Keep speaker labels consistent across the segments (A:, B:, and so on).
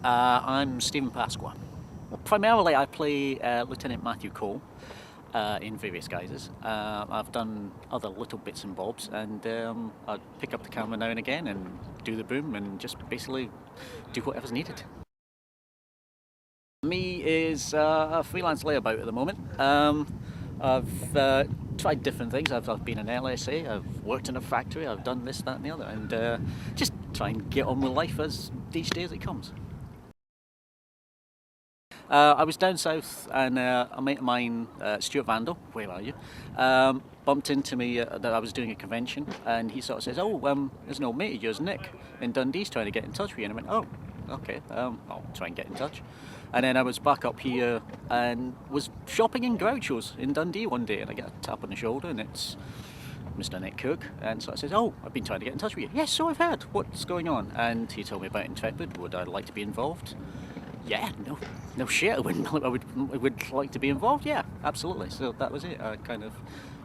A: I'm Steve Pasqua. Primarily, I play Lieutenant Matthew Cole in various guises. I've done other little bits and bobs, and I pick up the camera now and again and do the boom and just basically do whatever's needed. Me is a freelance layabout at the moment. I've tried different things. I've been an LSA, I've worked in a factory, I've done this, that and the other, and just try and get on with life as each day as it comes. I was down south and a mate of mine, Stuart Vandal, where are you, bumped into me that I was doing a convention, and he sort of says, there's an old mate of yours, Nick, in Dundee's trying to get in touch with you. And I went, oh, okay, I'll try and get in touch. And then I was back up here and was shopping in Groucho's in Dundee one day, and I get a tap on the shoulder, and it's Mr. Nick Cook, and so I says, oh, I've been trying to get in touch with you. Yes, so I've heard. What's going on? And he told me about Intrepid. Would I like to be involved? Yeah, no shit, I would like to be involved, yeah, absolutely. So that was it, I kind of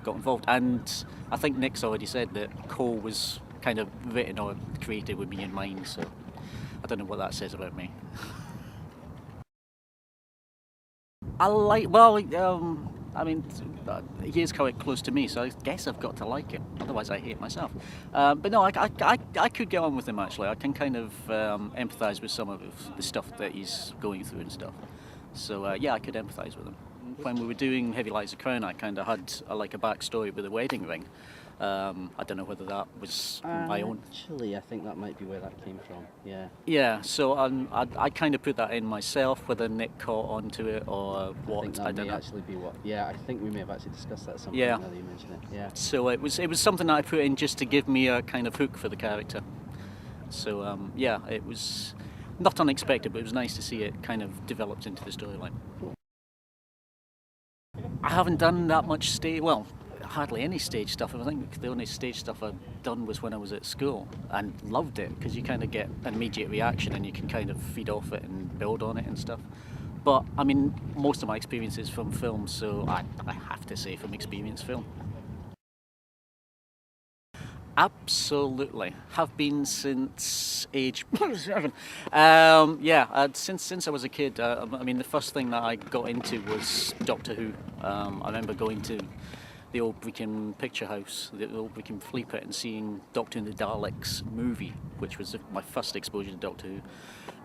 A: got involved. And I think Nick's already said that Cole was kind of written or created with me in mind, so I don't know what that says about me. He is quite close to me, so I guess I've got to like him, otherwise I hate myself. But no, I could get on with him actually. I can kind of empathise with some of the stuff that he's going through and stuff. So yeah, I could empathise with him. When we were doing Heavy Lies of Crown, I kind of had a backstory with a wedding ring. I don't know whether that was my own.
B: Actually, I think that might be where that came from. Yeah.
A: Yeah. So I kind of put that in myself. Whether Nick caught onto it or what,
B: I think that
A: don't
B: may
A: know.
B: actually be what. Yeah, I think we may have actually discussed that at some point.
A: Yeah.
B: Now that you mention it. Yeah.
A: So it was something that I put in just to give me a kind of hook for the character. So yeah, it was not unexpected, but it was nice to see it kind of developed into the storyline.
B: Cool.
A: I haven't done that much stage. Well, hardly any stage stuff. I think the only stage stuff I've done was when I was at school, and loved it because you kind of get an immediate reaction and you can kind of feed off it and build on it and stuff. But I mean, most of my experience is from film, so I have to say from experience film. Absolutely, have been since age 7. Since I was a kid. I mean, the first thing that I got into was Doctor Who. I remember going to the old Brecon Picture House, the old Brecon Flea Pit, and seeing Doctor and the Daleks movie, which was my first exposure to Doctor Who,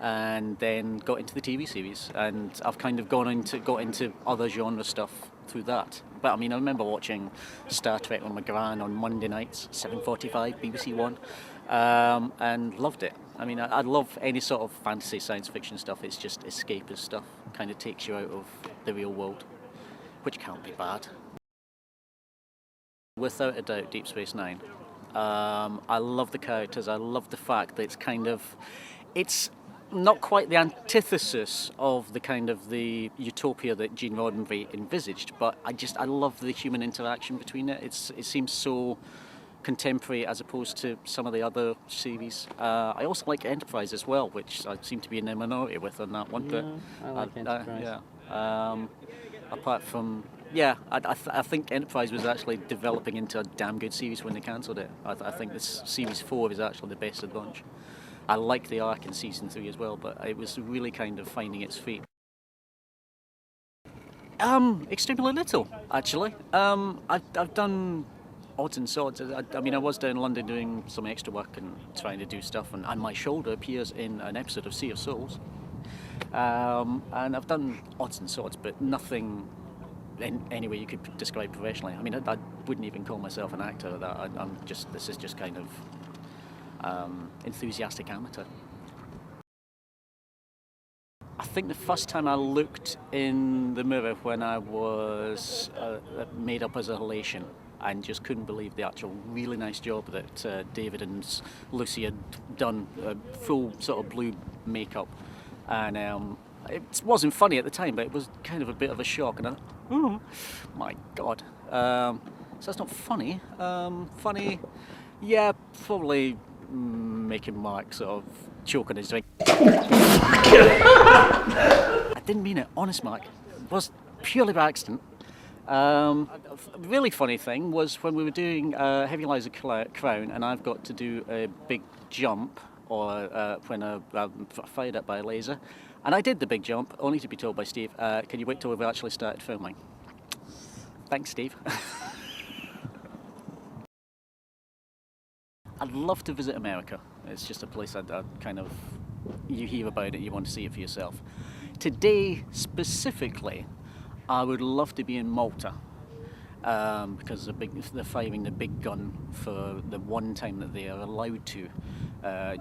A: and then got into the TV series, and I've kind of got into other genre stuff through that. But I mean, I remember watching Star Trek on my gran on Monday nights, 7:45, BBC One, and loved it. I mean, I love any sort of fantasy, science fiction stuff. It's just escapist stuff, kind of takes you out of the real world, which can't be bad. Without a doubt, Deep Space Nine. I love the characters. I love the fact that it's not quite the antithesis of the utopia that Gene Roddenberry envisaged, but I love the human interaction between it. It seems so contemporary as opposed to some of the other series. I also like Enterprise as well, which I seem to be in the minority with on that one.
B: Yeah, I like Enterprise.
A: Apart from, yeah, I think Enterprise was actually developing into a damn good series when they cancelled it. I think this Series 4 is actually the best of the bunch. I like the arc in Season 3 as well, but it was really kind of finding its feet. Extremely little, actually. I've done odds and sods. I mean, I was down in London doing some extra work and trying to do stuff, and my shoulder appears in an episode of Sea of Souls. And I've done odds and sods, but nothing in any way you could describe professionally. I mean, I wouldn't even call myself an actor at that. This is just kind of enthusiastic amateur. I think the first time I looked in the mirror when I was made up as a Halatian, and just couldn't believe the actual really nice job that David and Lucy had done, full sort of blue makeup. And it wasn't funny at the time, but it was kind of a bit of a shock. And I thought, oh my God. So that's not funny. Funny, yeah, probably making Mark sort of choke on his drink. I didn't mean it, honest Mark. It was purely by accident. A really funny thing was when we were doing Heavy Lies of Crown, and I've got to do a big jump or when I'm fired at by a laser. And I did the big jump, only to be told by Steve, can you wait till we've actually started filming? Thanks, Steve. I'd love to visit America. It's just a place I'd kind of, you hear about it, you want to see it for yourself. Today, specifically, I would love to be in Malta. Because they're firing the big gun for the one time that they are allowed to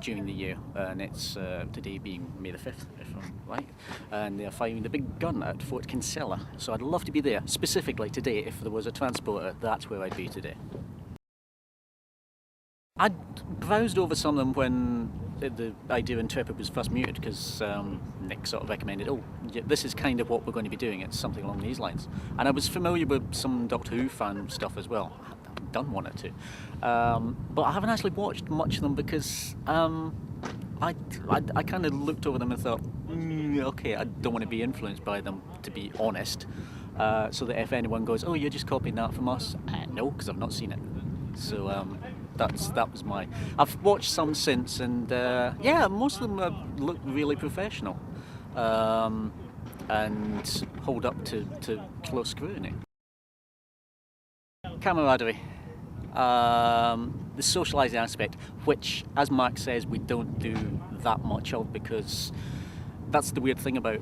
A: during the year, and it's today being May the 5th, if I'm right, and they're firing the big gun at Fort Kinsella. So I'd love to be there, specifically today. If there was a transporter, that's where I'd be today. I'd browsed over some of them when the idea of Intrepid was first mooted, because Nick sort of recommended, oh, yeah, this is kind of what we're going to be doing, it's something along these lines. And I was familiar with some Doctor Who fan stuff as well. I've done one or two. But I haven't actually watched much of them because I kind of looked over them and thought, okay, I don't want to be influenced by them, to be honest. So that if anyone goes, oh, you're just copying that from us, no, because I've not seen it. So that was my. I've watched some since, and yeah, most of them look really professional and hold up to close scrutiny. Camaraderie, the socialising aspect, which, as Mark says, we don't do that much of, because that's the weird thing about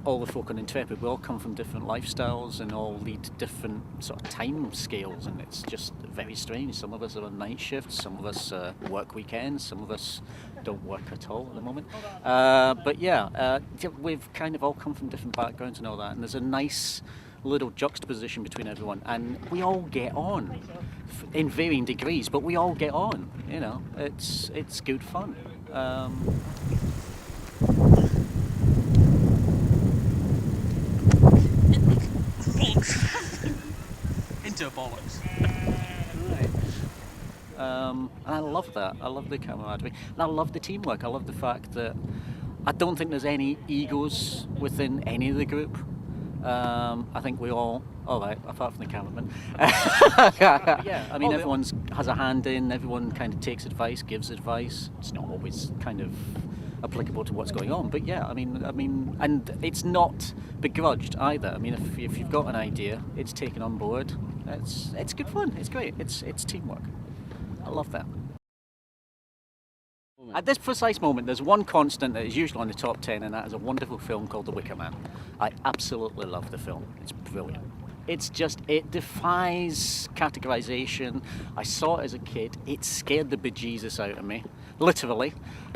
A: all the folk on Intrepid. We all come from different lifestyles and all lead different sort of time scales, and it's just very strange. Some of us are on night shifts, some of us work weekends, some of us don't work at all at the moment. But yeah, we've kind of all come from different backgrounds and all that, and there's a nice little juxtaposition between everyone, and we all get on in varying degrees, but we all get on, you know. It's good fun.
C: Into bollocks.
A: Right. And I love that. I love the camaraderie, and I love the teamwork. I love the fact that I don't think there's any egos within any of the group. I think we all right, apart from the cameraman. Yeah, I mean, everyone has a hand in. Everyone kind of takes advice, gives advice. It's not always kind of applicable to what's going on, but yeah, I mean, and it's not begrudged either. I mean, if you've got an idea, it's taken on board. It's good fun. It's great. It's teamwork. I love that. At this precise moment, there's one constant that is usually on the top 10, and that is a wonderful film called The Wicker Man. I absolutely love the film. It's brilliant. It defies categorization. I saw it as a kid. It scared the bejesus out of me, literally.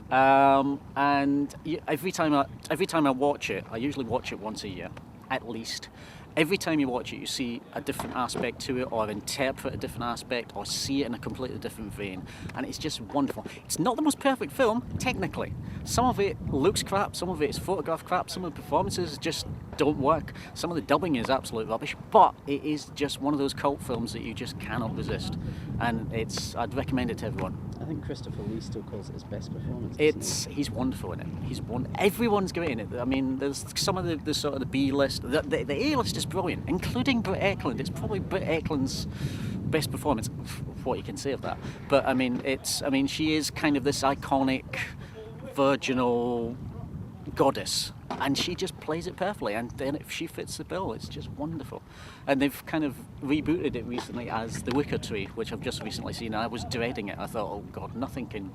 A: And every time I watch it, I usually watch it once a year, at least. Every time you watch it, you see a different aspect to it, or interpret a different aspect, or see it in a completely different vein. And it's just wonderful. It's not the most perfect film, technically. Some of it looks crap, some of it is photographed crap, some of the performances just don't work, some of the dubbing is absolute rubbish, but it is just one of those cult films that you just cannot resist. And I'd recommend it to everyone.
B: I think Christopher Lee still calls it his best performance.
A: He's wonderful in it. Everyone's great in it. I mean, there's some of the sort of the B list. The A list is brilliant, including Britt Ekland. It's probably Britt Ekland's best performance. What you can say of that, but I mean, she is kind of this iconic, virginal goddess, and she just plays it perfectly, and then if she fits the bill, it's just wonderful. And they've kind of rebooted it recently as The Wicker Tree, which I've just recently seen. I was dreading it. I thought, oh god, nothing can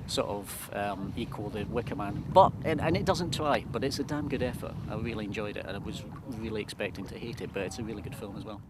A: sort of equal The Wicker Man, and it doesn't try, but it's a damn good effort. I really enjoyed it, and I was really expecting to hate it, but it's a really good film as well.